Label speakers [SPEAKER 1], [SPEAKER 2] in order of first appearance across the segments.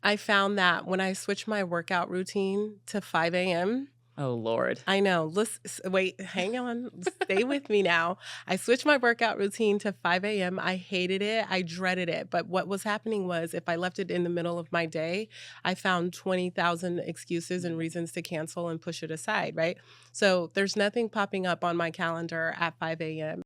[SPEAKER 1] I found that when I switched my workout routine to 5 a.m.,
[SPEAKER 2] Oh, Lord.
[SPEAKER 1] I know. Wait, hang on. Stay with me now. I switched my workout routine to 5 a.m. I hated it. I dreaded it. But what was happening was if I left it in the middle of my day, I found 20,000 excuses and reasons to cancel and push it aside, right? So there's nothing popping up on my calendar at 5 a.m.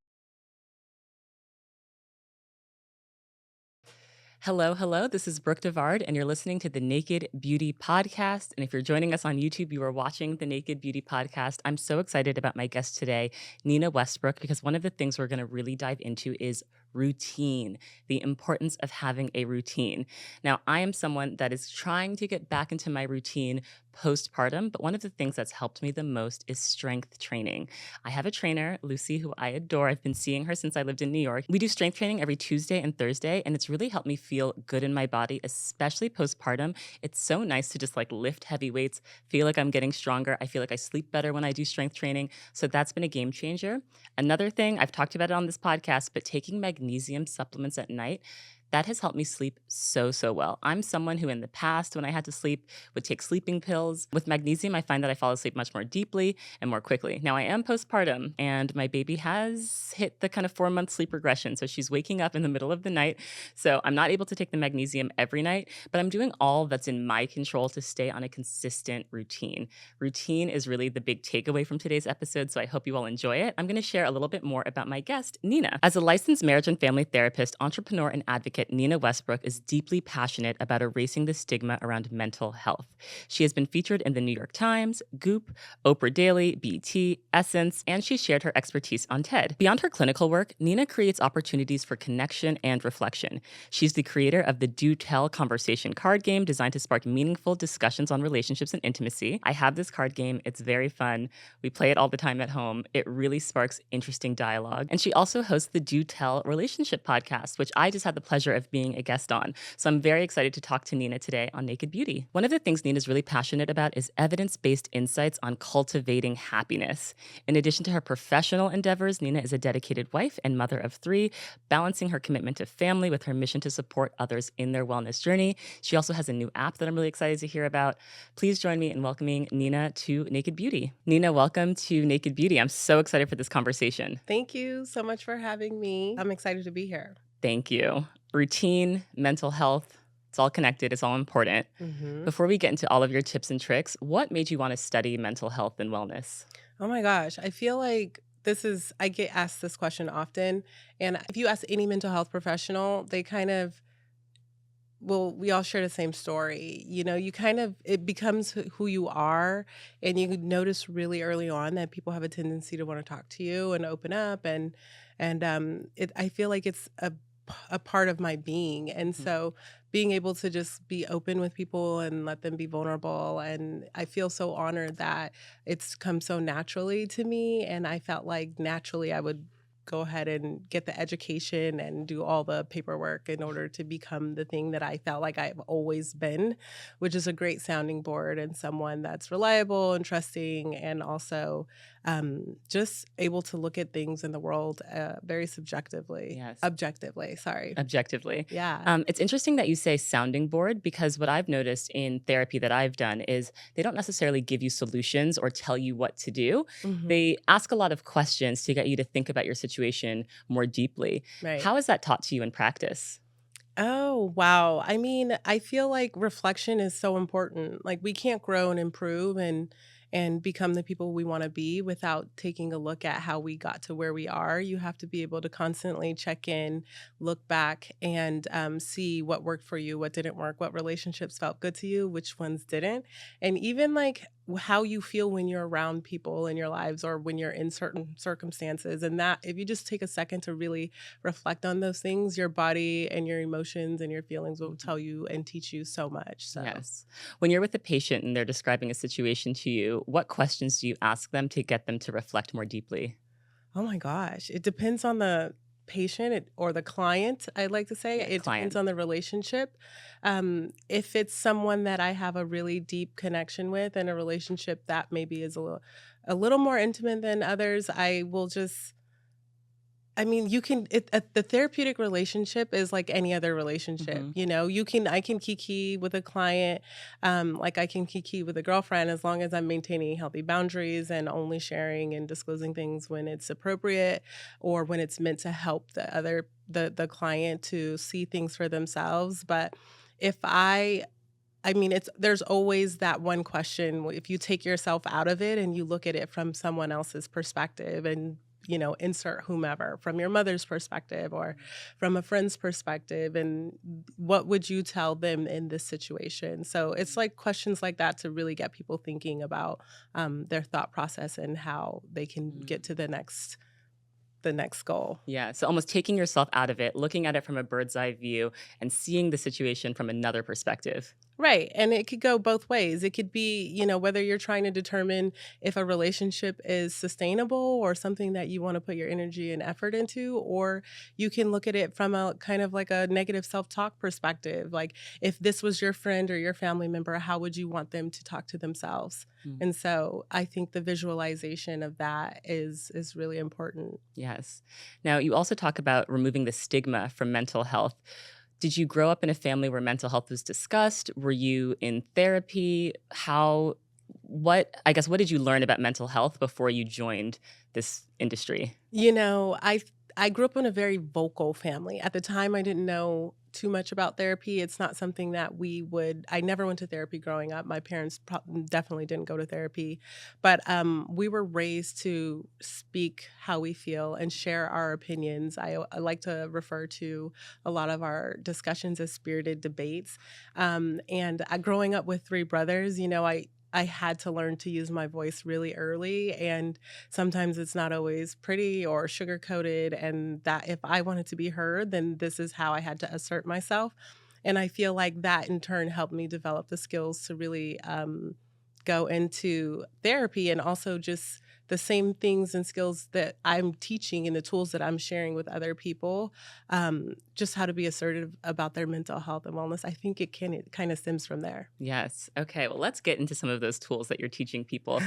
[SPEAKER 2] Hello, hello. This is Brooke Devard, and you're listening to the Naked Beauty Podcast. And if you're joining us on YouTube, you are watching the Naked Beauty Podcast. I'm so excited about my guest today, Nina Westbrook, because one of the things we're going to really dive into is routine, the importance of having a routine. Now, I am someone that is trying to get back into my routine postpartum, but one of the things that's helped me the most is strength training. I have a trainer, Lucy, who I adore. I've been seeing her since I lived in New York. We do strength training every Tuesday and Thursday, and it's really helped me feel good in my body, especially postpartum. It's so nice to just like lift heavy weights, feel like I'm getting stronger. I feel like I sleep better when I do strength training. So that's been a game changer. Another thing, I've talked about it on this podcast, but taking magnesium supplements at night, that has helped me sleep so well. I'm someone who in the past, when I had to sleep, would take sleeping pills. With magnesium, I find that I fall asleep much more deeply and more quickly. Now, I am postpartum, and my baby has hit the kind of 4-month sleep regression. So she's waking up in the middle of the night. So I'm not able to take the magnesium every night, but I'm doing all that's in my control to stay on a consistent routine. Routine is really the big takeaway from today's episode, so I hope you all enjoy it. I'm going to share a little bit more about my guest, Nina. As a licensed marriage and family therapist, entrepreneur, and advocate, Nina Westbrook is deeply passionate about erasing the stigma around mental health. She has been featured in the New York Times, Goop, Oprah Daily, BT, Essence, and she shared her expertise on TED. Beyond her clinical work, Nina creates opportunities for connection and reflection. She's the creator of the Do Tell conversation card game designed to spark meaningful discussions on relationships and intimacy. I have this card game. It's very fun. We play it all the time at home. It really sparks interesting dialogue. And she also hosts the Do Tell relationship podcast, which I just had the pleasure of being a guest on. So I'm very excited to talk to Nina today on Naked Beauty. One of the things Nina's really passionate about is evidence-based insights on cultivating happiness. In addition to her professional endeavors, Nina is a dedicated wife and mother of 3, balancing her commitment to family with her mission to support others in their wellness journey. She also has a new app that I'm really excited to hear about. Please join me in welcoming Nina to Naked Beauty. Nina, welcome to Naked Beauty. I'm so excited for this conversation.
[SPEAKER 1] Thank you so much for having me. I'm excited to be here.
[SPEAKER 2] Thank you. Routine, mental health, it's all connected, it's all important.
[SPEAKER 1] hmm
[SPEAKER 2] Before we get into all of your tips and tricks, what made you want to study mental health and wellness?
[SPEAKER 1] Oh my gosh. I feel like I get asked this question often. And if you ask any mental health professional, they kind of, well, we all share the same story. It becomes who you are. And you notice really early on that people have a tendency to want to talk to you and open up. I feel like it's a part of my being. And
[SPEAKER 2] Mhm.
[SPEAKER 1] so being able to just be open with people and let them be vulnerable. And I feel so honored that it's come so naturally to me. And I felt like naturally I would go ahead and get the education and do all the paperwork in order to become the thing that I felt like I've always been, which is a great sounding board and someone that's reliable and trusting and also just able to look at things in the world very
[SPEAKER 2] Yes.
[SPEAKER 1] objectively, sorry.
[SPEAKER 2] Objectively.
[SPEAKER 1] Yeah.
[SPEAKER 2] It's interesting that you say sounding board because what I've noticed in therapy that I've done is they don't necessarily give you solutions or tell you what to do.
[SPEAKER 1] Mhm.
[SPEAKER 2] They ask a lot of questions to get you to think about your situation more deeply.
[SPEAKER 1] Right.
[SPEAKER 2] How is that taught to you in practice?
[SPEAKER 1] Oh, wow. I mean, I feel like reflection is so important. Like we can't grow and improve and become the people we want to be without taking a look at how we got to where we are. You have to be able to constantly check in, look back, and see what worked for you, what didn't work, what relationships felt good to you, which ones didn't, and even like how you feel when you're around people in your lives or when you're in certain circumstances. And that if you just take a second to really reflect on those things, your body and your emotions and your feelings will
[SPEAKER 2] Mhm.
[SPEAKER 1] tell you and teach you so much. So,
[SPEAKER 2] Yes. When you're with a patient and they're describing a situation to you, what questions do you ask them to get them to reflect more deeply?
[SPEAKER 1] oh my gosh, it depends on the or the client, I'd like to say.
[SPEAKER 2] Yeah,
[SPEAKER 1] It depends
[SPEAKER 2] client.
[SPEAKER 1] on the relationship. If it's someone that I have a really deep connection with and a relationship that maybe is a little more intimate than others, I will just I mean, you can the therapeutic relationship is like any other relationship,
[SPEAKER 2] Mhm.
[SPEAKER 1] you know? I can kiki with a client, like I can kiki with a girlfriend as long as I'm maintaining healthy boundaries and only sharing and disclosing things when it's appropriate or when it's meant to help the client to see things for themselves. But if I mean, there's always that one question, if you take yourself out of it and you look at it from someone else's perspective and, insert whomever, from your mother's perspective or from a friend's perspective, and what would you tell them in this situation? So it's like questions like that to really get people thinking about their thought process and how they can get
[SPEAKER 2] Mm.
[SPEAKER 1] to the next goal.
[SPEAKER 2] Yeah, so almost taking yourself out of it, looking at it from a bird's eye view, and seeing the situation from another perspective.
[SPEAKER 1] Right. And it could go both ways. It could be, whether you're trying to determine if a relationship is sustainable or something that you want to put your energy and effort into, or you can look at it from a kind of like a negative self talk perspective. Like, if this was your friend or your family member, how would you want them to talk to themselves?
[SPEAKER 2] Mm.
[SPEAKER 1] And so I think the visualization of that is really important.
[SPEAKER 2] Yes. Now, you also talk about removing the stigma from mental health. Did you grow up in a family where mental health was discussed? Were you in therapy? I guess, what did you learn about mental health before you joined this industry?
[SPEAKER 1] I grew up in a very vocal family. At the time, I didn't know too much about therapy. It's not something that I never went to therapy growing up. My parents definitely didn't go to therapy, but we were raised to speak how we feel and share our opinions. I like to refer to a lot of our discussions as spirited debates. And growing up with three brothers, I had to learn to use my voice really early, and sometimes it's not always pretty or sugar coated. And that if I wanted to be heard, then this is how I had to assert myself. And I feel like that in turn helped me develop the skills to really go into therapy, and also just the same things and skills that I'm teaching and the tools that I'm sharing with other people, just how to be assertive about their mental health and wellness. I think it kind of stems from there.
[SPEAKER 2] Yes. Okay. Well, let's get into some of those tools that you're teaching people,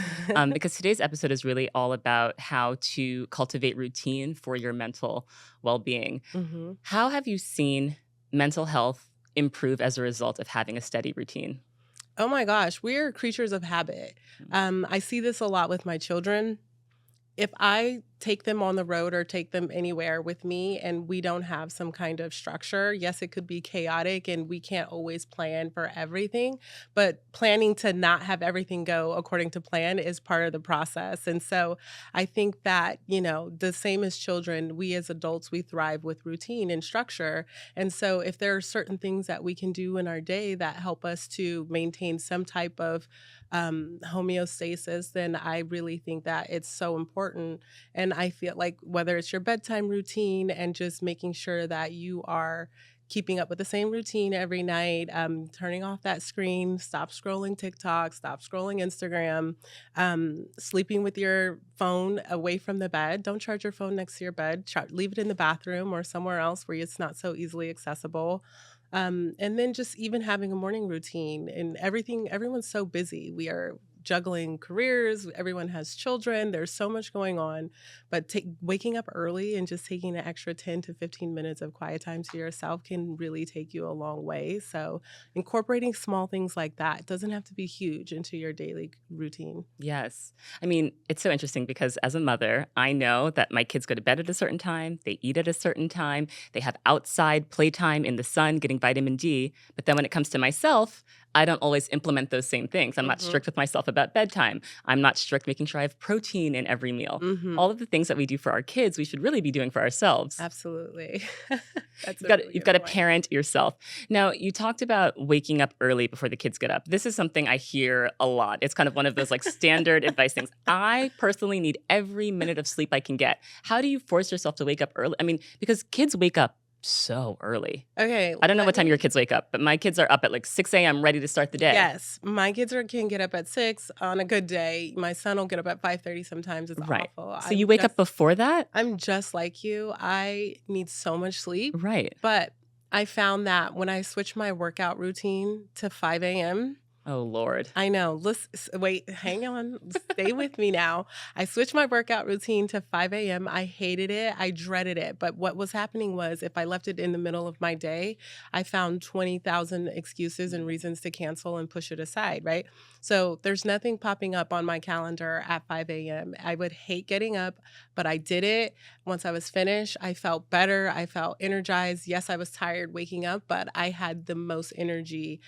[SPEAKER 2] because today's episode is really all about how to cultivate routine for your mental well being.
[SPEAKER 1] hmm
[SPEAKER 2] How have you seen mental health improve as a result of having a steady routine?
[SPEAKER 1] Oh my gosh, we're creatures of habit.
[SPEAKER 2] Mm.
[SPEAKER 1] I see this a lot with my children. If I take them on the road or take them anywhere with me and we don't have some kind of structure, yes, it could be chaotic and we can't always plan for everything, but planning to not have everything go according to plan is part of the process. And so I think that, the same as children, we as adults, we thrive with routine and structure. And so if there are certain things that we can do in our day that help us to maintain some type of homeostasis, then I really think that it's so important. And I feel like whether it's your bedtime routine and just making sure that you are keeping up with the same routine every night, turning off that screen, stop scrolling TikTok, stop scrolling Instagram, sleeping with your phone away from the bed. Don't charge your phone next to your bed. Leave it in the bathroom or somewhere else where it's not so easily accessible. And then just even having a morning routine and everything, everyone's so busy. We are juggling careers, everyone has children, there's so much going on. But waking up early and just taking an extra 10 to 15 minutes of quiet time to yourself can really take you a long way. So incorporating small things like that doesn't have to be huge into your daily routine.
[SPEAKER 2] Yes. I mean, it's so interesting because as a mother, I know that my kids go to bed at a certain time, they eat at a certain time, they have outside playtime in the sun, getting vitamin D. But then when it comes to myself, I don't always implement those same things. I'm not
[SPEAKER 1] hmm
[SPEAKER 2] strict with myself about bedtime. I'm not strict making sure I have protein in every meal.
[SPEAKER 1] hmm
[SPEAKER 2] All of the things that we do for our kids, we should really be doing for ourselves.
[SPEAKER 1] Absolutely. That's
[SPEAKER 2] You've
[SPEAKER 1] a
[SPEAKER 2] got
[SPEAKER 1] really
[SPEAKER 2] you've
[SPEAKER 1] good
[SPEAKER 2] got to
[SPEAKER 1] point.
[SPEAKER 2] parent yourself. Now, you talked about waking up early before the kids get up. This is something I hear a lot. It's kind of one of those like standard advice things. I personally need every minute of sleep I can get. How do you force yourself to wake up early? I mean, because kids wake up so early.
[SPEAKER 1] Okay,
[SPEAKER 2] I don't know
[SPEAKER 1] let
[SPEAKER 2] what time your
[SPEAKER 1] me
[SPEAKER 2] kids wake up, but my kids are up at like 6 a.m. ready to start the day.
[SPEAKER 1] Yes, my kids can get up at 6 on a good day. My son will get up at 5:30 sometimes. It's
[SPEAKER 2] Right.
[SPEAKER 1] awful.
[SPEAKER 2] So you wake up before that?
[SPEAKER 1] I'm just like you. I need so much sleep,
[SPEAKER 2] Right.
[SPEAKER 1] but I found that when I switch my workout routine to 5 a.m.,
[SPEAKER 2] Oh, Lord.
[SPEAKER 1] I know. Wait, hang on. Stay with me now. I switched my workout routine to 5 a.m. I hated it. I dreaded it. But what was happening was if I left it in the middle of my day, I found 20,000 excuses and reasons to cancel and push it aside, right? So there's nothing popping up on my calendar at 5 a.m. I would hate getting up, but I did it. Once I was finished, I felt better. I felt energized. Yes, I was tired waking up, but I had the most energy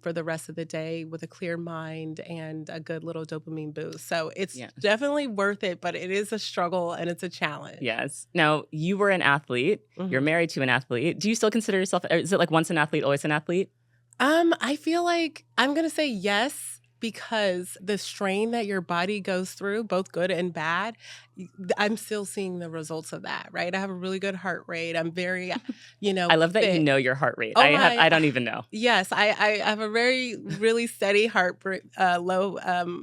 [SPEAKER 1] for the rest of the day with a clear mind and a good little dopamine boost. So it's
[SPEAKER 2] Yeah.
[SPEAKER 1] definitely worth it, but it is a struggle and it's a challenge.
[SPEAKER 2] Yes. Now, you were an athlete. You're
[SPEAKER 1] Mhm.
[SPEAKER 2] married to an athlete. Do you still consider yourself, is it like once an athlete, always an athlete?
[SPEAKER 1] I feel like I'm going to say yes because the strain that your body goes through, both good and bad, I'm still seeing the results of that, right? I have a really good heart rate. I'm very,
[SPEAKER 2] I love that you
[SPEAKER 1] fit.
[SPEAKER 2] know your heart rate.
[SPEAKER 1] Oh my,
[SPEAKER 2] I don't even know.
[SPEAKER 1] yes, I have a very really steady low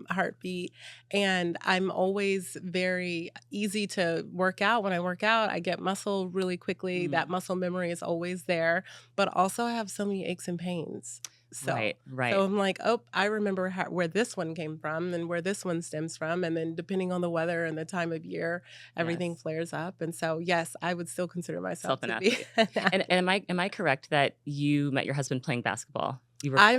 [SPEAKER 1] heartbeat, and I'm always very easy to work out. When I work out, I get muscle really quickly.
[SPEAKER 2] Mm.
[SPEAKER 1] That muscle memory is always there, but also I have so many aches and pains. So,
[SPEAKER 2] Right, right.
[SPEAKER 1] so I'm like, oh, I remember where this one came from and where this one stems from, and then depending on the weather and the time of year, everything
[SPEAKER 2] Yes.
[SPEAKER 1] flares up. And so, yes, I would still consider myself
[SPEAKER 2] Self an
[SPEAKER 1] to be
[SPEAKER 2] athlete.
[SPEAKER 1] an
[SPEAKER 2] And
[SPEAKER 1] athlete.
[SPEAKER 2] am I correct that you met your husband playing basketball? You were
[SPEAKER 1] I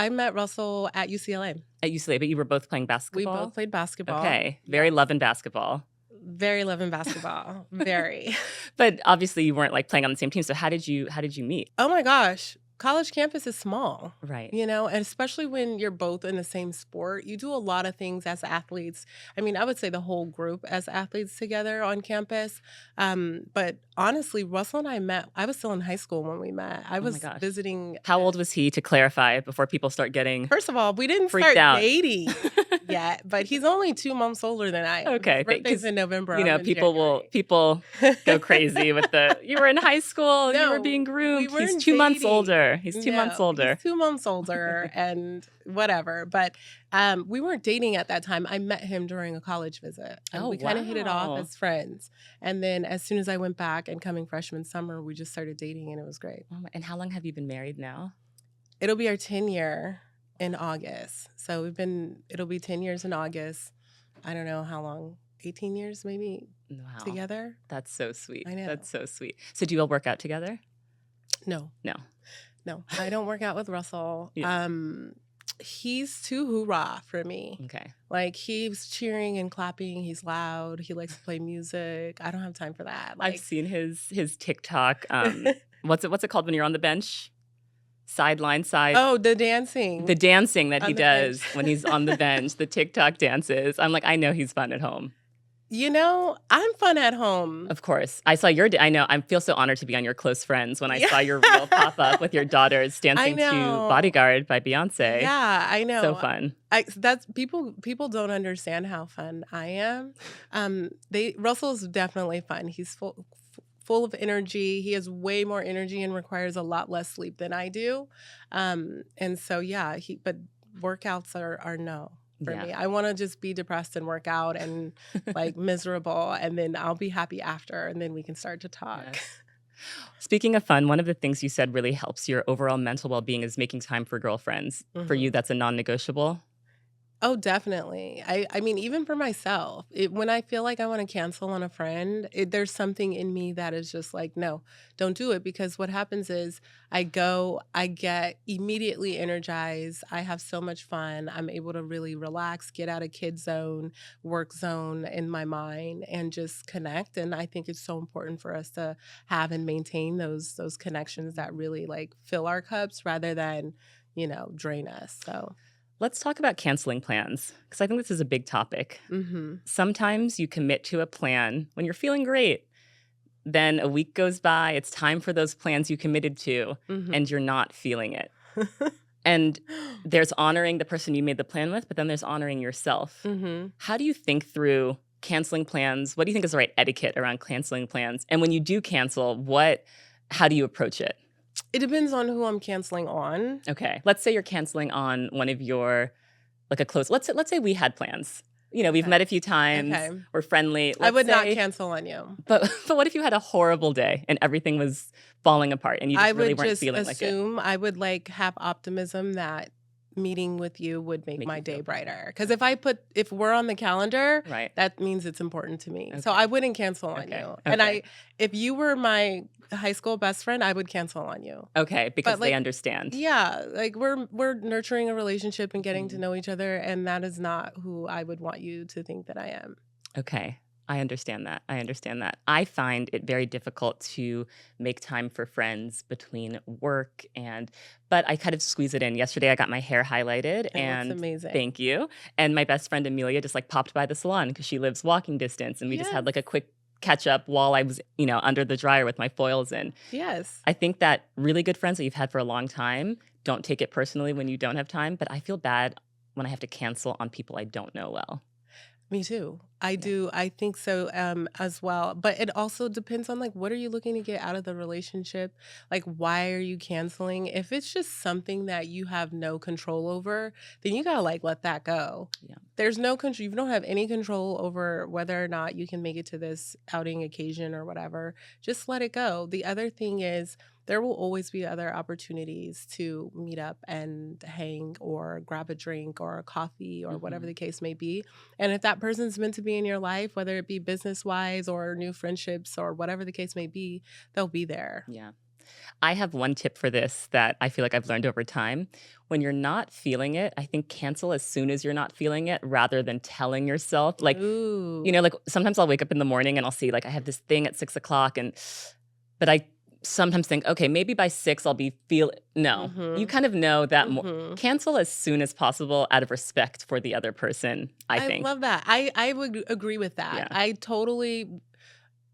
[SPEAKER 1] met Russell at UCLA.
[SPEAKER 2] at UCLA, but you were both playing
[SPEAKER 1] We both
[SPEAKER 2] basketball?
[SPEAKER 1] played basketball.
[SPEAKER 2] Okay. Very
[SPEAKER 1] Yes.
[SPEAKER 2] loving basketball.
[SPEAKER 1] Very loving basketball. Very.
[SPEAKER 2] But obviously you weren't like playing on the same team. So how did you meet?
[SPEAKER 1] Oh my gosh. College campus is small,
[SPEAKER 2] Right.
[SPEAKER 1] and especially when you're both in the same sport, you do a lot of things as athletes. I mean, I would say the whole group as athletes together on campus. But honestly, Russell and I met, I was still in high school when we met. I
[SPEAKER 2] Oh my
[SPEAKER 1] was
[SPEAKER 2] gosh.
[SPEAKER 1] visiting.
[SPEAKER 2] How old was he, to clarify, before people start getting
[SPEAKER 1] First of all, we didn't
[SPEAKER 2] freaked
[SPEAKER 1] start
[SPEAKER 2] out?
[SPEAKER 1] dating yet, but he's only 2 months older than I am. His
[SPEAKER 2] Okay,
[SPEAKER 1] birthday's
[SPEAKER 2] because
[SPEAKER 1] in November. I'm in
[SPEAKER 2] people go
[SPEAKER 1] January.
[SPEAKER 2] crazy with the you were in high school, you were
[SPEAKER 1] No,
[SPEAKER 2] being
[SPEAKER 1] we
[SPEAKER 2] groomed. He's
[SPEAKER 1] weren't
[SPEAKER 2] 2 months
[SPEAKER 1] dating.
[SPEAKER 2] older. He's 2 months
[SPEAKER 1] No, he's
[SPEAKER 2] older.
[SPEAKER 1] 2 months older and whatever. But we weren't dating at that time. I met him during a college visit.
[SPEAKER 2] Oh,
[SPEAKER 1] We kind of hit it off
[SPEAKER 2] wow.
[SPEAKER 1] as friends. And then as soon as I went back and coming freshman summer, we just started dating and it was great.
[SPEAKER 2] And how long have you been married now?
[SPEAKER 1] It'll be our 10-year in August. So it'll be 10 years in August. I don't know how long, 18 years maybe
[SPEAKER 2] Wow.
[SPEAKER 1] together.
[SPEAKER 2] That's so sweet.
[SPEAKER 1] I know.
[SPEAKER 2] That's so sweet. So do you all work out together?
[SPEAKER 1] No.
[SPEAKER 2] No.
[SPEAKER 1] No, I don't work out with Russell.
[SPEAKER 2] Yeah.
[SPEAKER 1] He's too hoorah for me.
[SPEAKER 2] Okay.
[SPEAKER 1] Like he's cheering and clapping. He's loud. He likes to play music. I don't have time for that.
[SPEAKER 2] I've seen his TikTok. What's it called when you're on the bench? Sideline side.
[SPEAKER 1] Oh, the dancing.
[SPEAKER 2] The dancing that
[SPEAKER 1] On
[SPEAKER 2] he
[SPEAKER 1] the
[SPEAKER 2] does
[SPEAKER 1] bench.
[SPEAKER 2] when he's on the bench, the TikTok dances. I'm like, I know he's fun at home.
[SPEAKER 1] I'm fun at home.
[SPEAKER 2] Of course. I saw your, I know, I feel so honored to be on your close friends when I
[SPEAKER 1] Yeah.
[SPEAKER 2] saw your reel pop up with your daughters dancing to
[SPEAKER 1] know.
[SPEAKER 2] Bodyguard by Beyonce.
[SPEAKER 1] Yeah, I know.
[SPEAKER 2] So fun.
[SPEAKER 1] That's people don't understand how fun I am. Russell's definitely fun. He's full of energy. He has way more energy and requires a lot less sleep than I do. And so yeah, but workouts are no for
[SPEAKER 2] Yeah.
[SPEAKER 1] me. I want to just be depressed and work out and like miserable, and then I'll be happy after, and then we can start to talk.
[SPEAKER 2] Yes. Speaking of fun, one of the things you said really helps your overall mental well-being is making time for girlfriends. For you, that's a non-negotiable?
[SPEAKER 1] Oh, definitely. I mean, even for myself, when I feel like I want to cancel on a friend, there's something in me that is just like, no, don't do it. Because what happens is I get immediately energized. I have so much fun. I'm able to really relax, get out of kid zone, work zone in my mind, and just connect. And I think it's so important for us to have and maintain those connections that really like fill our cups rather than, drain us. So.
[SPEAKER 2] Let's talk about canceling plans, because I think this is a big topic.
[SPEAKER 1] Mm-hmm.
[SPEAKER 2] Sometimes you commit to a plan when you're feeling great. Then a week goes by, it's time for those plans you committed to, and you're not feeling it. And there's honoring the person you made the plan with, but then there's honoring yourself. How do you think through canceling plans? What do you think is the right etiquette around canceling plans? And when you do cancel, how do you approach it?
[SPEAKER 1] It depends on who I'm canceling on.
[SPEAKER 2] Okay. Let's say you're canceling on one of your, like a close, let's say we had plans. We've met a few times.
[SPEAKER 1] Okay.
[SPEAKER 2] We're friendly.
[SPEAKER 1] I would not cancel on you.
[SPEAKER 2] But what if you had a horrible day and everything was falling apart and you just really weren't feeling like it?
[SPEAKER 1] I would like have optimism that meeting with you would make
[SPEAKER 2] Make
[SPEAKER 1] my
[SPEAKER 2] you feel
[SPEAKER 1] day
[SPEAKER 2] better.
[SPEAKER 1] brighter. Because if we're on the calendar,
[SPEAKER 2] Right.
[SPEAKER 1] that means it's important to me. So
[SPEAKER 2] Okay.
[SPEAKER 1] I wouldn't cancel on
[SPEAKER 2] Okay.
[SPEAKER 1] you. And
[SPEAKER 2] Okay.
[SPEAKER 1] if you were my high school best friend, I would cancel on you.
[SPEAKER 2] Okay, because
[SPEAKER 1] But
[SPEAKER 2] they
[SPEAKER 1] like,
[SPEAKER 2] understand.
[SPEAKER 1] yeah, like we're nurturing a relationship and getting to
[SPEAKER 2] Mhm.
[SPEAKER 1] know each other, and that is not who I would want you to think that I am.
[SPEAKER 2] Okay. I understand that. I understand that. I find it very difficult to make time for friends between work but I kind of squeeze it in. Yesterday I got my hair highlighted
[SPEAKER 1] It looks
[SPEAKER 2] and
[SPEAKER 1] amazing.
[SPEAKER 2] thank you. And my best friend Amelia just like popped by the salon because she lives walking distance and we just had
[SPEAKER 1] Yes.
[SPEAKER 2] like a quick catch up while I was, under the dryer with my foils in.
[SPEAKER 1] Yes.
[SPEAKER 2] I think that really good friends that you've had for a long time, don't take it personally when you don't have time, but I feel bad when I have to cancel on people I don't know well.
[SPEAKER 1] Me too. I
[SPEAKER 2] Yeah.
[SPEAKER 1] do. I think so as well. But it also depends on like what are you looking to get out of the relationship? Like why are you canceling? If it's just something that you have no control over, then you gotta like let that go.
[SPEAKER 2] Yeah.
[SPEAKER 1] There's no control. You don't have any control over whether or not you can make it to this outing occasion or whatever. Just let it go. The other thing is there will always be other opportunities to meet up and hang or grab a drink or a coffee or whatever
[SPEAKER 2] Mhm.
[SPEAKER 1] the case may be. And if that person's meant to be in your life, whether it be business wise or new friendships or whatever the case may be, they'll be there.
[SPEAKER 2] Yeah. I have one tip for this that I feel like I've learned over time. When you're not feeling it, I think cancel as soon as you're not feeling it rather than telling yourself.
[SPEAKER 1] Ooh.
[SPEAKER 2] Like sometimes I'll wake up in the morning and I'll see like I have this thing at 6 o'clock but I sometimes think, okay, maybe by 6 I'll be no. You
[SPEAKER 1] Mm-hmm.
[SPEAKER 2] kind of know that
[SPEAKER 1] Mm-hmm.
[SPEAKER 2] cancel as soon as possible out of respect for the other person, I
[SPEAKER 1] I
[SPEAKER 2] think.
[SPEAKER 1] love that. I would agree with that.
[SPEAKER 2] Yeah.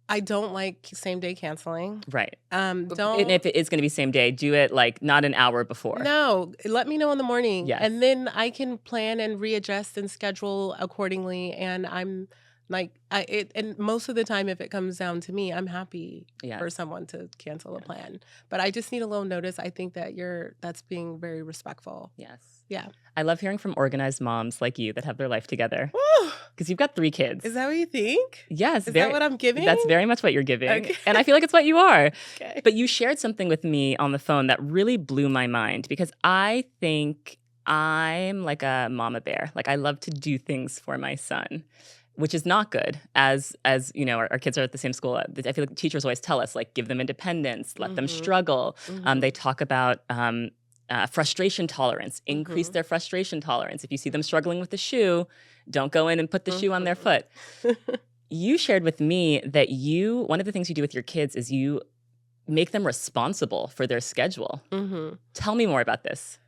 [SPEAKER 1] I don't like same day canceling.
[SPEAKER 2] Right. And
[SPEAKER 1] Don't
[SPEAKER 2] if it is going to be same day, do it like not an hour before.
[SPEAKER 1] No, let me know in the morning,
[SPEAKER 2] Yes.
[SPEAKER 1] and then I can plan and readjust and schedule accordingly, and I'm like and most of the time, if it comes down to me, I'm happy for
[SPEAKER 2] Yes.
[SPEAKER 1] someone to cancel a
[SPEAKER 2] Yes.
[SPEAKER 1] plan, but I just need a little notice. I think that that's being very respectful.
[SPEAKER 2] Yes.
[SPEAKER 1] Yeah.
[SPEAKER 2] I love hearing from organized moms like you that have their life together
[SPEAKER 1] Woo!
[SPEAKER 2] because you've got 3 kids.
[SPEAKER 1] Is that what you think?
[SPEAKER 2] Yes,
[SPEAKER 1] Is that what I'm giving?
[SPEAKER 2] that's very much what you're giving,
[SPEAKER 1] Okay.
[SPEAKER 2] and I feel like it's what you are.
[SPEAKER 1] Okay.
[SPEAKER 2] But you shared something with me on the phone that really blew my mind because I think I'm like a mama bear. Like I love to do things for my son, which is not good. Our kids are at the same school. I feel like teachers always tell us like give them independence, let them
[SPEAKER 1] Mm-hmm.
[SPEAKER 2] struggle.
[SPEAKER 1] Mm-hmm.
[SPEAKER 2] They talk about frustration tolerance, increase
[SPEAKER 1] Mm-hmm.
[SPEAKER 2] their frustration tolerance. If you see them struggling with the shoe, don't go in and put the shoe on their foot.
[SPEAKER 1] Mm-hmm.
[SPEAKER 2] You shared with me that one of the things you do with your kids is you make them responsible for their schedule.
[SPEAKER 1] Mm-hmm.
[SPEAKER 2] Tell me more about this.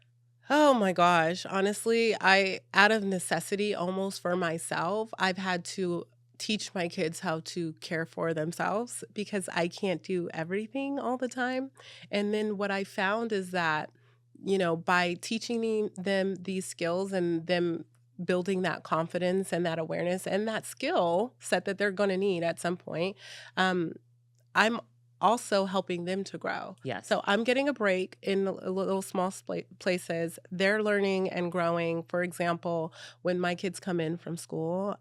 [SPEAKER 1] Oh my gosh. Honestly, out of necessity, almost for myself, I've had to teach my kids how to care for themselves because I can't do everything all the time. And then what I found is that, by teaching them these skills and them building that confidence and that awareness and that skill set that they're going to need at some point, um, I'm also helping them to grow.
[SPEAKER 2] Yes.
[SPEAKER 1] So I'm getting a break in little small places. They're learning and growing. For example, when my kids come in from school,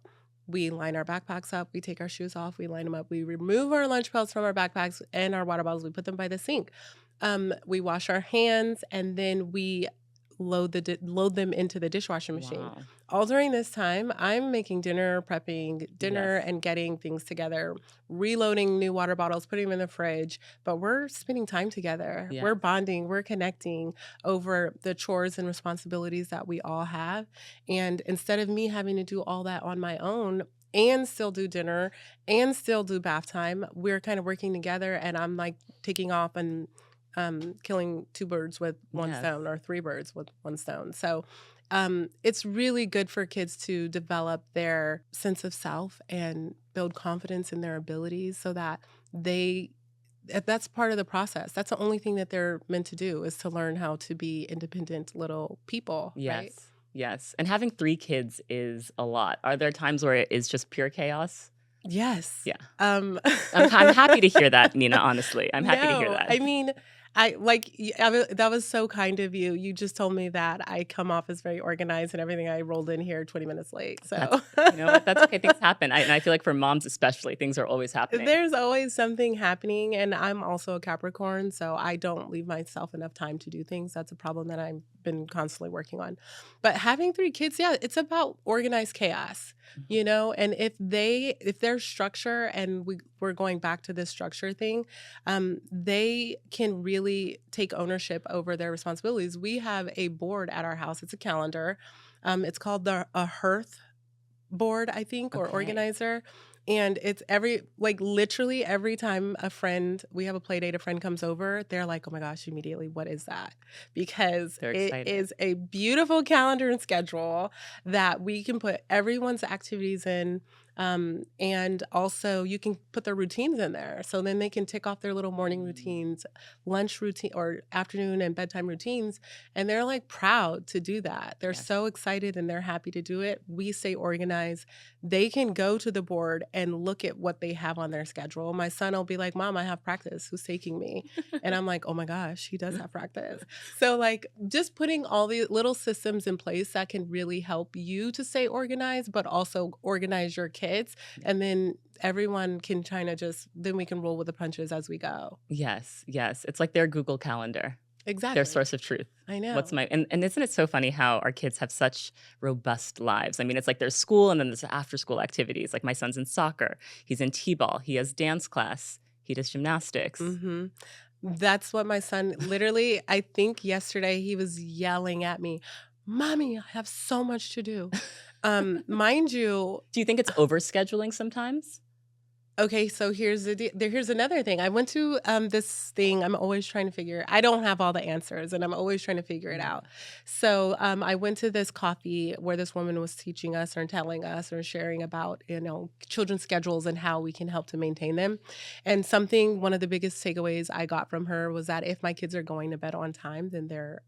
[SPEAKER 1] we line our backpacks up, we take our shoes off, we line them up, we remove our lunch belts from our backpacks and our water bottles, we put them by the sink. We wash our hands and then we load them into the dishwasher machine.
[SPEAKER 2] Wow.
[SPEAKER 1] All during this time, I'm making dinner, prepping dinner,
[SPEAKER 2] Yes.
[SPEAKER 1] and getting things together, reloading new water bottles, putting them in the fridge. But we're spending time together.
[SPEAKER 2] Yeah.
[SPEAKER 1] We're bonding. We're connecting over the chores and responsibilities that we all have. And instead of me having to do all that on my own, and still do dinner and still do bath time, we're kind of working together. And I'm like taking off and killing 2 birds with one
[SPEAKER 2] Yes.
[SPEAKER 1] stone or 3 birds with one stone. So it's really good for kids to develop their sense of self and build confidence in their abilities so that that's part of the process. That's the only thing that they're meant to do is to learn how to be independent little people,
[SPEAKER 2] Yes.
[SPEAKER 1] right?
[SPEAKER 2] Yes. And having 3 kids is a lot. Are there times where it is just pure chaos?
[SPEAKER 1] Yes.
[SPEAKER 2] Yeah.
[SPEAKER 1] I'm
[SPEAKER 2] I'm happy to hear that, Nina, honestly. I'm happy to hear
[SPEAKER 1] No,
[SPEAKER 2] that.
[SPEAKER 1] I mean, that was so kind of you. You just told me that I come off as very organized and everything. I rolled in here 20 minutes late. So,
[SPEAKER 2] You know what? That's okay. Things happen. And I feel like for moms especially, things are always happening.
[SPEAKER 1] There's always something happening. And I'm also a Capricorn. So I don't leave myself enough time to do things. That's a problem that I'm been constantly working on. But having 3 kids, yeah, it's about organized chaos,
[SPEAKER 2] Mhm.
[SPEAKER 1] you know? And if there's structure, and we're going back to this structure thing, they can really take ownership over their responsibilities. We have a board at our house. It's a calendar. It's called a Hearth board, I think, or
[SPEAKER 2] Okay.
[SPEAKER 1] organizer. And it's literally every time we have a play date, a friend comes over, they're like, oh my gosh, immediately, what is that? Because
[SPEAKER 2] They're
[SPEAKER 1] it
[SPEAKER 2] excited.
[SPEAKER 1] is a beautiful calendar and schedule that we can put everyone's activities in. And also you can put their routines in there. So then they can tick off their little morning
[SPEAKER 2] Mm.
[SPEAKER 1] routines, lunch routine, or afternoon and bedtime routines. And they're like proud to do that. They're
[SPEAKER 2] Yes.
[SPEAKER 1] so excited and they're happy to do it. We stay organized. They can go to the board and look at what they have on their schedule. My son will be like, Mom, I have practice. Who's taking me? And I'm like, oh my gosh, he does have practice. So, like, just putting all the little systems in place that can really help you to stay organized, but also organize your kids.
[SPEAKER 2] Yeah.
[SPEAKER 1] And then everyone can then we can roll with the punches as we go.
[SPEAKER 2] Yes, yes. It's like their Google Calendar, their
[SPEAKER 1] Exactly.
[SPEAKER 2] source of truth.
[SPEAKER 1] I
[SPEAKER 2] What's
[SPEAKER 1] know.
[SPEAKER 2] my and isn't it so funny how our kids have such robust lives? I mean, it's like there's school and then there's after school activities. Like my son's in soccer, he's in T-ball, he has dance class, he does gymnastics.
[SPEAKER 1] Mhm. That's what my son literally, I think yesterday he was yelling at me, "Mommy, I have so much to do." Mind you,
[SPEAKER 2] Do you think it's overscheduling sometimes?
[SPEAKER 1] okay, so here's another thing. I went to this thing. I'm always trying to figure. I don't have all the answers, and I'm always trying to figure it
[SPEAKER 2] Mm,
[SPEAKER 1] out. So I went to this coffee where this woman was teaching us or telling us or sharing about children's schedules and how we can help to maintain them. And one of the biggest takeaways I got from her was that if my kids are going to bed on time, then their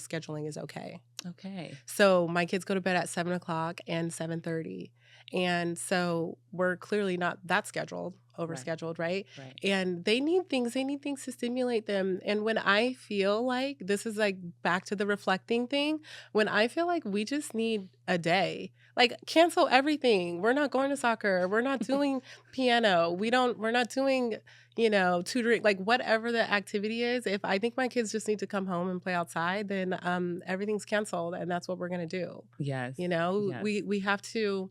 [SPEAKER 1] scheduling is okay.
[SPEAKER 2] okay.
[SPEAKER 1] So my kids go to bed at 7 o'clock and 7:30. And so we're clearly not that
[SPEAKER 2] Right,
[SPEAKER 1] overscheduled, right?
[SPEAKER 2] right.
[SPEAKER 1] And they need things to stimulate them. And when I feel like this is like back to the reflecting thing, when I feel like we just need a day, like cancel everything. We're not going to soccer. We're not doing piano. We're not doing, tutoring, like whatever the activity is. If I think my kids just need to come home and play outside, then everything's canceled, and that's what we're gonna do.
[SPEAKER 2] Yes, yes.
[SPEAKER 1] We have to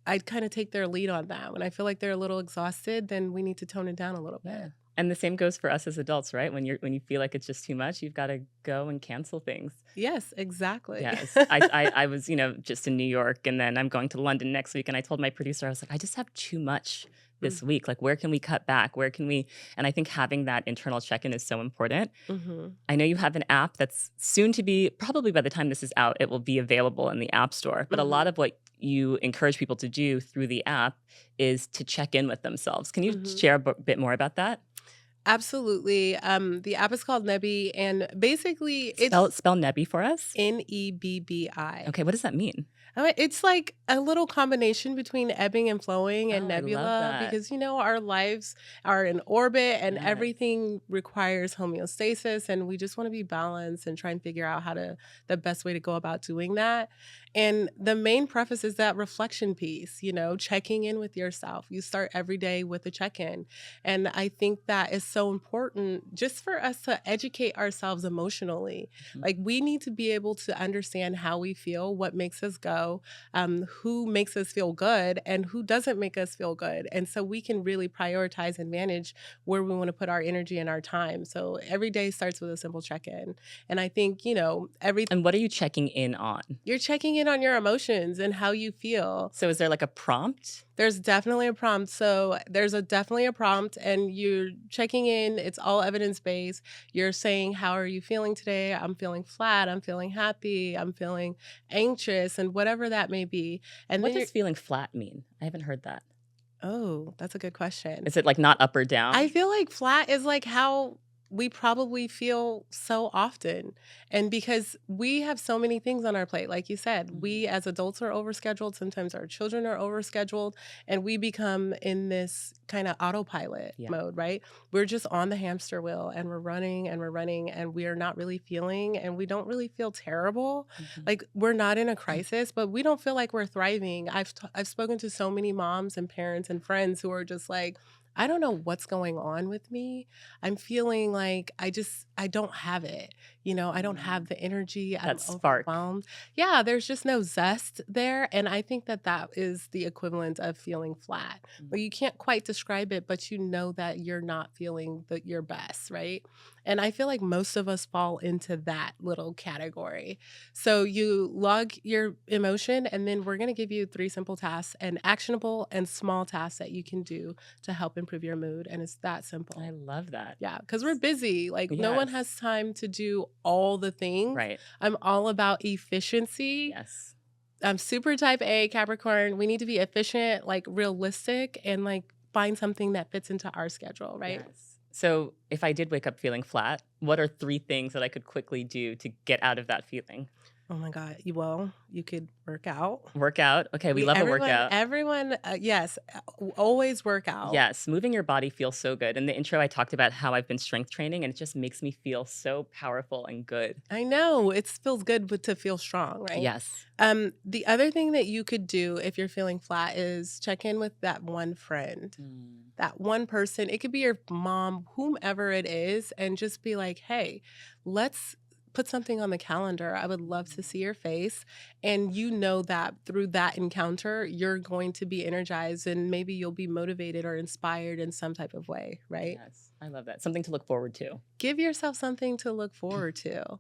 [SPEAKER 1] I'd kind of take their lead on that. When I feel like they're a little exhausted, then we need to tone it down a little
[SPEAKER 2] Yeah.
[SPEAKER 1] bit.
[SPEAKER 2] And the same goes for us as adults, right? When you feel like it's just too much, you've gotta go and cancel things.
[SPEAKER 1] Yes, exactly.
[SPEAKER 2] Yes. I was, just in New York, and then I'm going to London next week, and I told my producer, I was like, "I just have too much this week. Like, where can we cut back? Where can we" and I think having that internal check-in is so important.
[SPEAKER 1] Mhm.
[SPEAKER 2] I know you have an app that's soon to be probably by the time this is out, it will be available in the App Store, but a lot
[SPEAKER 1] Mhm.
[SPEAKER 2] of what you encourage people to do through the app is to check in with themselves. Can you
[SPEAKER 1] Mhm.
[SPEAKER 2] share a bit more about that?
[SPEAKER 1] Absolutely. The app is called Nebii, and basically
[SPEAKER 2] Spell
[SPEAKER 1] it's
[SPEAKER 2] spell Nebi for us.
[SPEAKER 1] Nebbi.
[SPEAKER 2] Okay, what does that mean?
[SPEAKER 1] It's like a little combination between ebbing and flowing and
[SPEAKER 2] Oh, I love
[SPEAKER 1] nebula
[SPEAKER 2] that.
[SPEAKER 1] because our lives are in orbit and
[SPEAKER 2] Yes.
[SPEAKER 1] everything requires homeostasis, and we just want to be balanced and try and figure out the best way to go about doing that. And the main preface is that reflection piece, checking in with yourself. You start every day with a check-in. And I think that is so important just for us to educate ourselves emotionally.
[SPEAKER 2] Mhm.
[SPEAKER 1] Like we need to be able to understand how we feel, what makes us go, who makes us feel good, and who doesn't make us feel good. And so we can really prioritize and manage where we want to put our energy and our time. So every day starts with a simple check in. And I think,
[SPEAKER 2] And what are you checking in on?
[SPEAKER 1] you're checking in on your emotions and how you feel.
[SPEAKER 2] So is there like a prompt?
[SPEAKER 1] There's definitely a prompt. So there's definitely a prompt, and you're checking in. It's all evidence based. You're saying, how are you feeling today? I'm feeling flat. I'm feeling happy. I'm feeling anxious, and whatever that may be. And
[SPEAKER 2] What
[SPEAKER 1] then you're,
[SPEAKER 2] does feeling flat mean? I haven't heard that.
[SPEAKER 1] oh, that's a good question.
[SPEAKER 2] Is it like not up or
[SPEAKER 1] I
[SPEAKER 2] down?
[SPEAKER 1] feel like flat is like how we probably feel so often. And because we have so many things on our plate, like you said,
[SPEAKER 2] Mhm.
[SPEAKER 1] we as adults are overscheduled. Sometimes our children are overscheduled, and we become in this kind of autopilot
[SPEAKER 2] Yeah.
[SPEAKER 1] mode, right? We're just on the hamster wheel and we're running, and we are not really feeling, and we don't really feel terrible.
[SPEAKER 2] Mhm.
[SPEAKER 1] Like we're not in a crisis, but we don't feel like we're thriving. I've spoken to so many moms and parents and friends who are just like, I don't know what's going on with me. I'm feeling like I don't have it. I don't have
[SPEAKER 2] Mm,
[SPEAKER 1] the energy. I'm
[SPEAKER 2] that spark.
[SPEAKER 1] overwhelmed. Yeah, there's just no zest there. And I think that that is the equivalent of feeling flat.
[SPEAKER 2] Mm,
[SPEAKER 1] Well, you can't quite describe it, but you know that you're not feeling your best, right? And I feel like most of us fall into that little category. So you log your emotion, and then we're going to give you three simple tasks and actionable and small tasks that you can do to help improve your mood. And it's that
[SPEAKER 2] I
[SPEAKER 1] simple.
[SPEAKER 2] love that.
[SPEAKER 1] Yeah, because we're busy. Like, no one
[SPEAKER 2] Yes.
[SPEAKER 1] has time to do all the things.
[SPEAKER 2] Right.
[SPEAKER 1] I'm all about efficiency.
[SPEAKER 2] Yes.
[SPEAKER 1] I'm super type A Capricorn. We need to be efficient, like realistic, and like find something that fits into our schedule, right?
[SPEAKER 2] Yes. So if I did wake up feeling flat, what are 3 things that I could quickly do to get out of that feeling?
[SPEAKER 1] Oh my God. You could work out.
[SPEAKER 2] Work out. Okay, we
[SPEAKER 1] We
[SPEAKER 2] love a
[SPEAKER 1] everyone
[SPEAKER 2] workout.
[SPEAKER 1] everyone yes, always work out.
[SPEAKER 2] Yes, moving your body feels so good. In the intro, I talked about how I've been strength training, and it just makes me feel so powerful and good.
[SPEAKER 1] I know it feels good, but to feel strong, right?
[SPEAKER 2] Yes.
[SPEAKER 1] The other thing that you could do if you're feeling flat is check in with that one friend,
[SPEAKER 2] Mm,
[SPEAKER 1] that one person. It could be your mom, whomever it is, and just be like, hey, let's put something on the calendar. I would love to see your face. And you know that through that encounter, you're going to be energized and maybe you'll be motivated or inspired in some type of way, right?
[SPEAKER 2] yes, I love that. Something to look forward to.
[SPEAKER 1] Give yourself something to look forward to.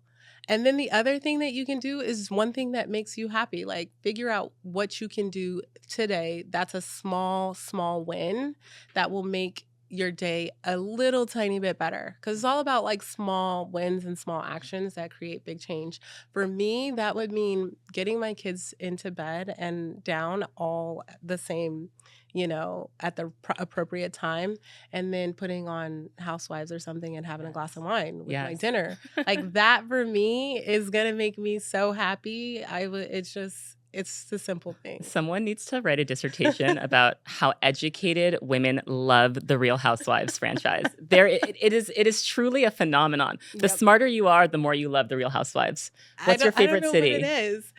[SPEAKER 1] And then the other thing that you can do is one thing that makes you happy. Like, figure out what you can do today. That's a small, small win that will make your day a little tiny bit better. Because it's all about like small wins and small actions that create big change. For me, that would mean getting my kids into bed and down all the same, at the appropriate time, and then putting on Housewives or something and having a glass of
[SPEAKER 2] Yes.
[SPEAKER 1] wine with my
[SPEAKER 2] Yes.
[SPEAKER 1] dinner. Like, that for me is gonna make me so happy. I would it's the simple things.
[SPEAKER 2] Someone needs to write a dissertation about how educated women love the Real Housewives franchise. It is truly a phenomenon. The
[SPEAKER 1] Yep.
[SPEAKER 2] smarter you are, the more you love the Real Housewives. What's your
[SPEAKER 1] I don't
[SPEAKER 2] favorite
[SPEAKER 1] know what it
[SPEAKER 2] city?
[SPEAKER 1] is.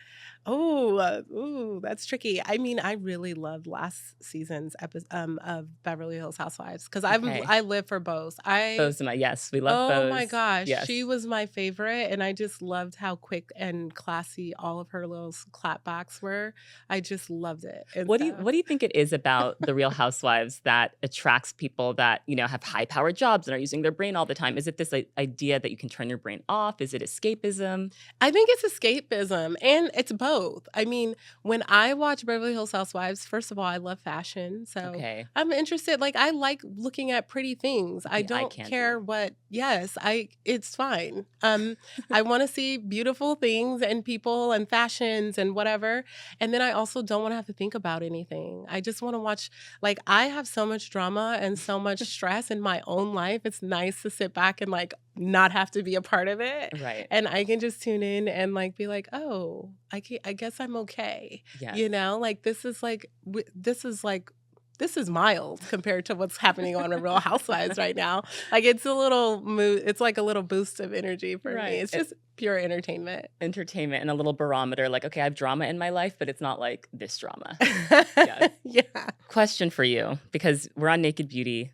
[SPEAKER 1] Oh, ooh, that's tricky. I mean, I really loved last season's of Beverly Hills Housewives because
[SPEAKER 2] Okay.
[SPEAKER 1] I live for both.
[SPEAKER 2] Yes, we love
[SPEAKER 1] Oh my
[SPEAKER 2] Bose.
[SPEAKER 1] gosh,
[SPEAKER 2] Yes.
[SPEAKER 1] she was my favorite, and I just loved how quick and classy all of her little clapbacks were. I just loved it, and so
[SPEAKER 2] What do you think it is about the Real Housewives that attracts people that, have high-powered jobs and are using their brain all the time? Is it this idea that you can turn your brain off? Is it escapism?
[SPEAKER 1] I think it's escapism, and it's both. I mean, when I watch Beverly Hills Housewives, first of all, I love fashion, so
[SPEAKER 2] Okay.
[SPEAKER 1] I'm interested. Like, I like looking at pretty things. I
[SPEAKER 2] The eye
[SPEAKER 1] don't care
[SPEAKER 2] candy.
[SPEAKER 1] what. Yes, it's fine. I want to see beautiful things and people and fashions and whatever. And then I also don't want to have to think about anything. I just want to watch. Like, I have so much drama and so much stress in my own life. It's nice to sit back and like not have to be a part of it,
[SPEAKER 2] Right.
[SPEAKER 1] and I can just tune in and like be like, "Oh, I guess I'm okay."
[SPEAKER 2] Yes.
[SPEAKER 1] Like, this is mild compared to what's happening on a Real Housewives right now. Like, it's a little mood. It's like a little boost of energy for me.
[SPEAKER 2] Right.
[SPEAKER 1] It's just pure entertainment.
[SPEAKER 2] Entertainment and a little barometer, like, okay, I have drama in my life, but it's not like this drama. Yes.
[SPEAKER 1] Yeah.
[SPEAKER 2] Question for you, because we're on Naked Beauty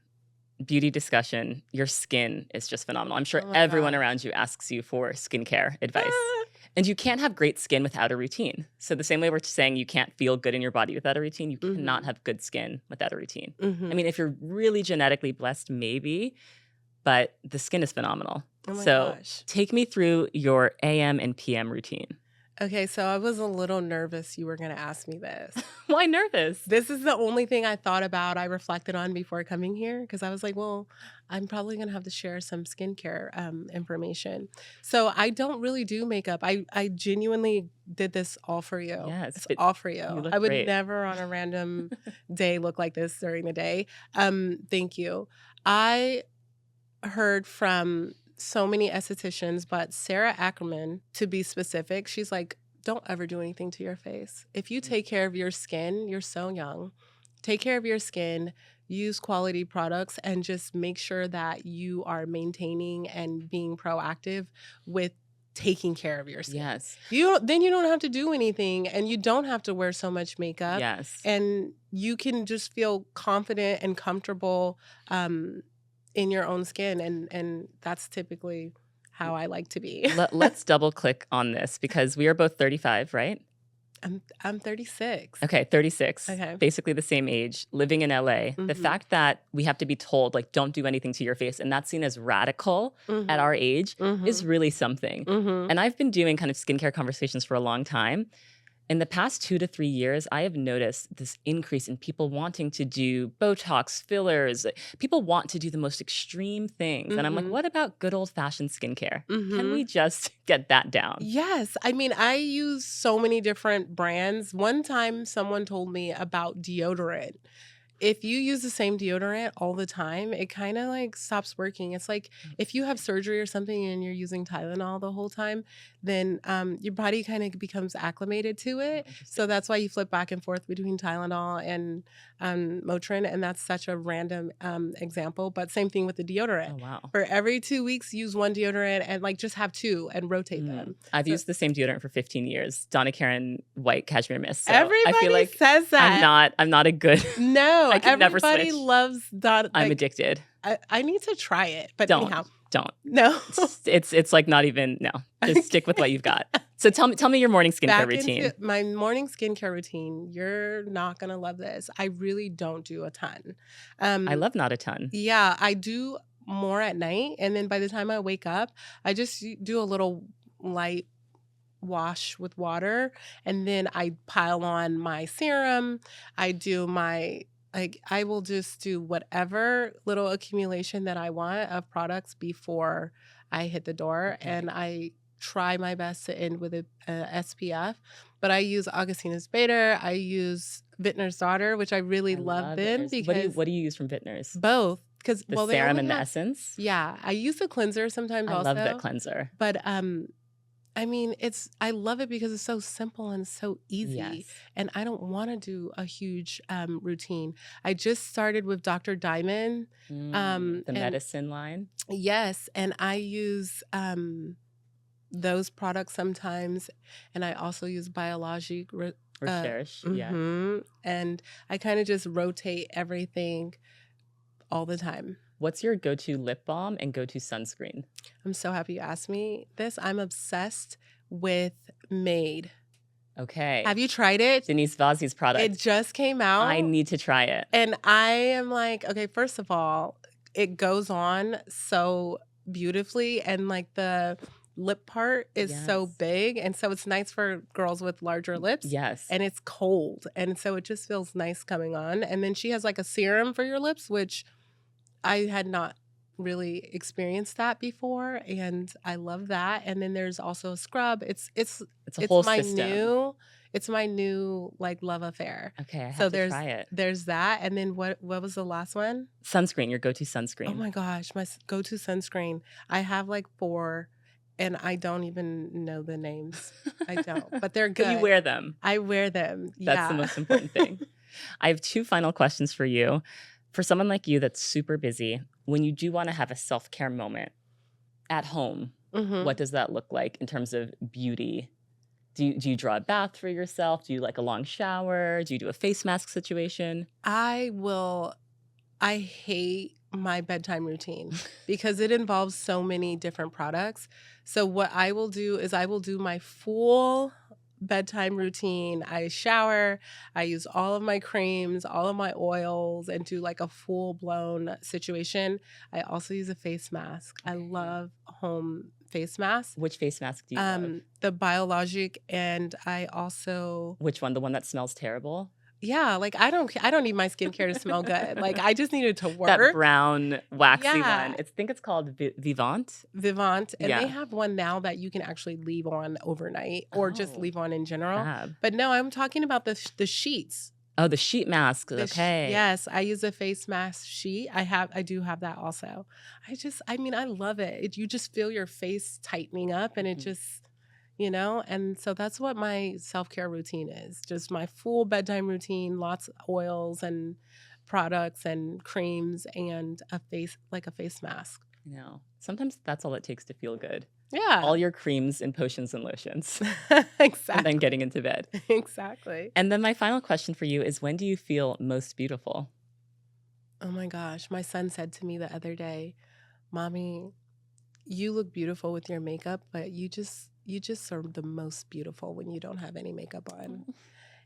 [SPEAKER 2] discussion. Your skin is just phenomenal. I'm sure
[SPEAKER 1] Oh my
[SPEAKER 2] everyone
[SPEAKER 1] gosh.
[SPEAKER 2] around you asks you for skincare advice.
[SPEAKER 1] Ah.
[SPEAKER 2] And you can't have great skin without a routine. So the same way we're saying you can't feel good in your body without a routine, you cannot
[SPEAKER 1] Mhm.
[SPEAKER 2] have good skin without a routine. I
[SPEAKER 1] Mhm.
[SPEAKER 2] mean, if you're really genetically blessed, maybe, but the skin is phenomenal.
[SPEAKER 1] Oh my
[SPEAKER 2] So
[SPEAKER 1] gosh.
[SPEAKER 2] take me through your AM and PM routine.
[SPEAKER 1] Okay, so I was a little nervous you were going to ask me this.
[SPEAKER 2] Why nervous?
[SPEAKER 1] This is the only thing I thought about, I reflected on before coming here because I was like, well, I'm probably going to have to share some skincare information. So I don't really do makeup. I genuinely did this all for you.
[SPEAKER 2] Yes,
[SPEAKER 1] It's
[SPEAKER 2] but
[SPEAKER 1] all for
[SPEAKER 2] you
[SPEAKER 1] you.
[SPEAKER 2] look
[SPEAKER 1] I would
[SPEAKER 2] great.
[SPEAKER 1] never on a random day look like this during the day. Thank you. I heard from so many estheticians, but Sarah Ackerman, to be specific, she's like, don't ever do anything to your face. If you take care of your skin, you're so young. Take care of your skin, use quality products, and just make sure that you are maintaining and being proactive with taking care of your skin.
[SPEAKER 2] Yes.
[SPEAKER 1] Then you don't have to do anything, and you don't have to wear so much makeup.
[SPEAKER 2] Yes.
[SPEAKER 1] And you can just feel confident and comfortable in your own skin, and that's typically how I like to be.
[SPEAKER 2] Let's double click on this because we are both 35, right?
[SPEAKER 1] I'm 36.
[SPEAKER 2] Okay, 36.
[SPEAKER 1] Okay.
[SPEAKER 2] Basically the same age, living in LA. The
[SPEAKER 1] Mhm.
[SPEAKER 2] fact that we have to be told, like, don't do anything to your face, and that's seen as radical at
[SPEAKER 1] Mhm.
[SPEAKER 2] our age is
[SPEAKER 1] Mhm.
[SPEAKER 2] really something.
[SPEAKER 1] Mhm.
[SPEAKER 2] And I've been doing kind of skincare conversations for a long time. In the past 2 to 3 years, I have noticed this increase in people wanting to do Botox, fillers. People want to do the most extreme things. And I'm like,
[SPEAKER 1] Mhm.
[SPEAKER 2] what about good old-fashioned skincare? Can we
[SPEAKER 1] Mhm.
[SPEAKER 2] just get that down?
[SPEAKER 1] Yes. I mean, I use so many different brands. One time someone told me about deodorant. If you use the same deodorant all the time, it kind of like stops working. It's like if you have surgery or something and you're using Tylenol the whole time, then your body kind of becomes acclimated to it. So
[SPEAKER 2] Interesting.
[SPEAKER 1] that's why you flip back and forth between Tylenol and Motrin. And that's such a random example. But same thing with the deodorant.
[SPEAKER 2] Oh, wow.
[SPEAKER 1] For every 2 weeks, use one deodorant and like just have two and rotate them.
[SPEAKER 2] I've
[SPEAKER 1] So
[SPEAKER 2] used the same deodorant for 15 years, Donna Karan White Cashmere Mist. So I
[SPEAKER 1] everybody
[SPEAKER 2] feel like
[SPEAKER 1] says that.
[SPEAKER 2] I'm not a good.
[SPEAKER 1] No,
[SPEAKER 2] I could never
[SPEAKER 1] everybody
[SPEAKER 2] switch.
[SPEAKER 1] loves Donna.
[SPEAKER 2] I'm
[SPEAKER 1] Like,
[SPEAKER 2] addicted.
[SPEAKER 1] I need to try it, but
[SPEAKER 2] Don't.
[SPEAKER 1] anyhow,
[SPEAKER 2] Don't.
[SPEAKER 1] no.
[SPEAKER 2] It's like not even no. Just stick with what you've got. So tell me your morning skincare
[SPEAKER 1] Back
[SPEAKER 2] routine.
[SPEAKER 1] into my morning skincare routine. You're not gonna love this. I really don't do a ton.
[SPEAKER 2] I love not a ton.
[SPEAKER 1] Yeah, I do more at night, and then by the time I wake up, I just do a little light wash with water, and then I pile on my serum. I do my like I will just do whatever little accumulation that I want of products before I hit the door,
[SPEAKER 2] Okay.
[SPEAKER 1] and I try my best to end with a SPF. But I use Augustina's Bader. I use Vintner's Daughter, which I really
[SPEAKER 2] I
[SPEAKER 1] love
[SPEAKER 2] love
[SPEAKER 1] them
[SPEAKER 2] Vintners.
[SPEAKER 1] because
[SPEAKER 2] What do you use from Vintners?
[SPEAKER 1] both. Because
[SPEAKER 2] The
[SPEAKER 1] they
[SPEAKER 2] serum
[SPEAKER 1] only
[SPEAKER 2] and the
[SPEAKER 1] have
[SPEAKER 2] essence?
[SPEAKER 1] yeah. I use the cleanser sometimes
[SPEAKER 2] I
[SPEAKER 1] also.
[SPEAKER 2] love that cleanser.
[SPEAKER 1] But I mean, I love it because it's so simple and so easy.
[SPEAKER 2] Yes.
[SPEAKER 1] And I don't want to do a huge routine. I just started with Dr. Diamond.
[SPEAKER 2] The
[SPEAKER 1] And
[SPEAKER 2] medicine line.
[SPEAKER 1] yes, and I use those products sometimes, and I also use Biologic.
[SPEAKER 2] Recherche. Yeah.
[SPEAKER 1] And I kind of just rotate everything all the time.
[SPEAKER 2] What's your go-to lip balm and go-to sunscreen?
[SPEAKER 1] I'm so happy you asked me this. I'm obsessed with Made.
[SPEAKER 2] Okay.
[SPEAKER 1] Have you tried it?
[SPEAKER 2] Denise Vazzi's product.
[SPEAKER 1] It just came out.
[SPEAKER 2] I need to try it.
[SPEAKER 1] And I am like, okay, first of all, it goes on so beautifully, and like the lip part is so
[SPEAKER 2] Yes.
[SPEAKER 1] big, and so it's nice for girls with larger lips.
[SPEAKER 2] Yes.
[SPEAKER 1] And it's cold, and so it just feels nice coming on. And then she has like a serum for your lips, which I had not really experienced that before, and I love that. And then there's also a scrub. It's
[SPEAKER 2] a whole
[SPEAKER 1] my
[SPEAKER 2] system.
[SPEAKER 1] it's my new like love affair.
[SPEAKER 2] Okay, I have
[SPEAKER 1] So
[SPEAKER 2] to try it.
[SPEAKER 1] there's that, and then what was the last one?
[SPEAKER 2] Sunscreen, your go-to
[SPEAKER 1] Oh
[SPEAKER 2] sunscreen.
[SPEAKER 1] my gosh, my go-to sunscreen. I have like 4, and I don't even know the names. I don't, but they're good.
[SPEAKER 2] But you wear them.
[SPEAKER 1] I wear them.
[SPEAKER 2] That's the most important thing. I have 2 final questions for you. For someone like you that's super busy, when you do want to have a self-care moment at home, what does that look like in terms of beauty? Do you draw a bath for yourself? Do you like a long shower? Do you do a face mask situation?
[SPEAKER 1] I hate my bedtime routine because it involves so many different products. So what I will do is I will do my full bedtime routine. I shower, I use all of my creams, all of my oils, and do like a full blown situation. I also use a face mask. I love home face masks.
[SPEAKER 2] Which face mask do you love?
[SPEAKER 1] The Biologic, and I also
[SPEAKER 2] Which one? The one that smells terrible?
[SPEAKER 1] yeah, like I don't need my skincare to smell good. Like I just need it to work.
[SPEAKER 2] That brown waxy
[SPEAKER 1] Yeah.
[SPEAKER 2] one. I think it's called Vivant.
[SPEAKER 1] Vivant, and
[SPEAKER 2] Yeah.
[SPEAKER 1] they have one now that you can actually leave on overnight or just
[SPEAKER 2] Oh,
[SPEAKER 1] leave on in general.
[SPEAKER 2] fab.
[SPEAKER 1] But no, I'm talking about the sheets.
[SPEAKER 2] Oh, the sheet mask.
[SPEAKER 1] The
[SPEAKER 2] Okay.
[SPEAKER 1] yes, I use a face mask sheet. I do have that also. I mean, I love it. You just feel your face tightening up, and it just, and so that's what my self-care routine is. Just my full bedtime routine, lots of oils and products and creams, and a face mask.
[SPEAKER 2] No. Sometimes that's all it takes to feel good.
[SPEAKER 1] Yeah.
[SPEAKER 2] all your creams and potions and lotions, and then
[SPEAKER 1] Exactly.
[SPEAKER 2] getting into bed.
[SPEAKER 1] Exactly.
[SPEAKER 2] And then my final question for you is when do you feel most beautiful?
[SPEAKER 1] Oh my gosh, my son said to me the other day, "Mommy, you look beautiful with your makeup, but you just are the most beautiful when you don't have any makeup on."
[SPEAKER 2] Oh,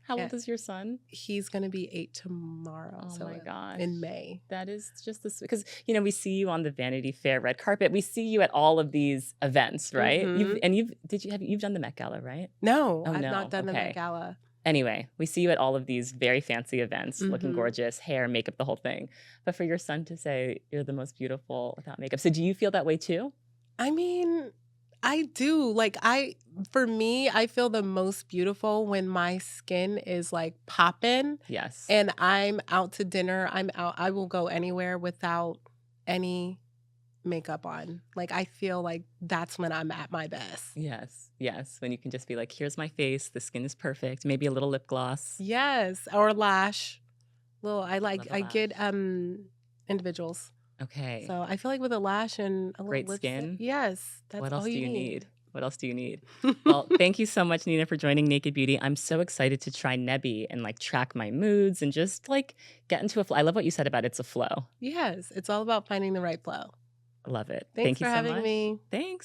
[SPEAKER 2] how
[SPEAKER 1] Yeah,
[SPEAKER 2] old is your son?
[SPEAKER 1] he's gonna be 8 tomorrow,
[SPEAKER 2] Oh
[SPEAKER 1] so,
[SPEAKER 2] my
[SPEAKER 1] in
[SPEAKER 2] gosh.
[SPEAKER 1] May.
[SPEAKER 2] That is just this because we see you on the Vanity Fair red carpet. We see you at all of these events, right? You've
[SPEAKER 1] Mhm.
[SPEAKER 2] and you've did you have you've done the Met Gala, right?
[SPEAKER 1] No,
[SPEAKER 2] Oh
[SPEAKER 1] I've not
[SPEAKER 2] no.
[SPEAKER 1] done the Met
[SPEAKER 2] Okay.
[SPEAKER 1] Gala.
[SPEAKER 2] Anyway, we see you at all of these very fancy events, looking
[SPEAKER 1] Mhm.
[SPEAKER 2] gorgeous, hair, makeup, the whole thing. But for your son to say you're the most beautiful without makeup. So do you feel that way too?
[SPEAKER 1] I mean, I do, like, for me, I feel the most beautiful when my skin is, like, popping
[SPEAKER 2] Yes.
[SPEAKER 1] and I'm out to dinner, I will go anywhere without any makeup on. Like, I feel like that's when I'm at my best.
[SPEAKER 2] Yes. Yes. When you can just be like, here's my face, the skin is perfect, maybe a little lip gloss.
[SPEAKER 1] Yes, or lash.
[SPEAKER 2] Love a
[SPEAKER 1] I
[SPEAKER 2] lash.
[SPEAKER 1] get, individuals.
[SPEAKER 2] Okay.
[SPEAKER 1] So, I feel like with a lash and a little
[SPEAKER 2] Great
[SPEAKER 1] lipstick,
[SPEAKER 2] skin.
[SPEAKER 1] yes, that's
[SPEAKER 2] What
[SPEAKER 1] all
[SPEAKER 2] else do
[SPEAKER 1] you
[SPEAKER 2] you
[SPEAKER 1] need.
[SPEAKER 2] need? What else do you need? Well, thank you so much, Nina, for joining Naked Beauty. I'm so excited to try Nebii and like track my moods and just like get into a flow. I love what you said about it's a flow.
[SPEAKER 1] Yes, it's all about finding the right flow.
[SPEAKER 2] I love it.
[SPEAKER 1] Thanks
[SPEAKER 2] Thank you
[SPEAKER 1] for
[SPEAKER 2] so
[SPEAKER 1] having
[SPEAKER 2] much.
[SPEAKER 1] me.
[SPEAKER 2] Thanks.